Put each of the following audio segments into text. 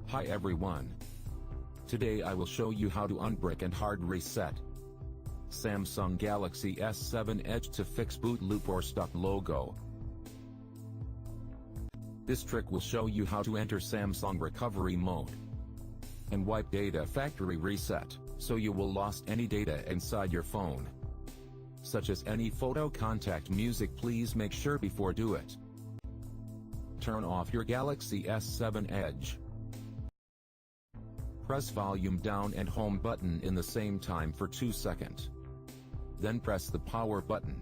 Hi everyone. Today I will show you how to unbrick and hard reset Samsung Galaxy S7 Edge to fix boot loop or stuck logo. This trick will show you how to enter Samsung recovery mode and wipe data factory reset, so you will lost any data inside your phone, such as any photo, contact, music. Please make sure before do it. Turn off your Galaxy S7 Edge. Press volume down and home button in the same time for 2 seconds. Then press the power button.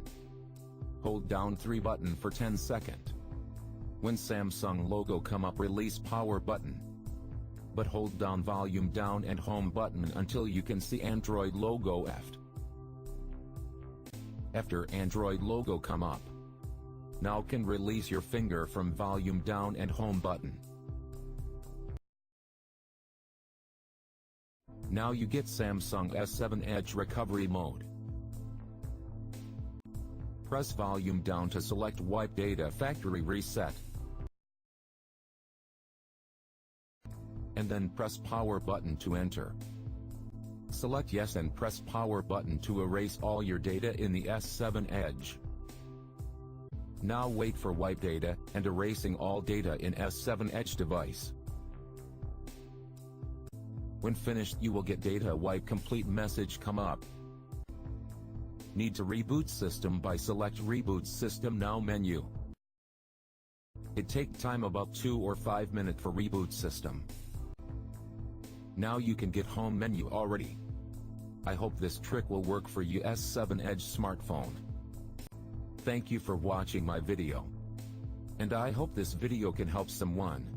Hold down 3 button for 10 seconds. When Samsung logo come up, release power button. But hold down volume down and home button until you can see Android logo left. After Android logo come up, now can release your finger from volume down and home button. Now you get Samsung S7 Edge recovery mode. Press volume down to select wipe data factory reset. And then press power button to enter. Select yes and press power button to erase all your data in the S7 Edge. Now wait for wipe data and erasing all data in S7 Edge device. When finished, you will get data wipe complete message come up. Need to reboot system by select reboot system now menu. It take time about 2 or 5 minutes for reboot system. Now you can get home menu already. I hope this trick will work for you S7 Edge smartphone. Thank you for watching my video. And I hope this video can help someone.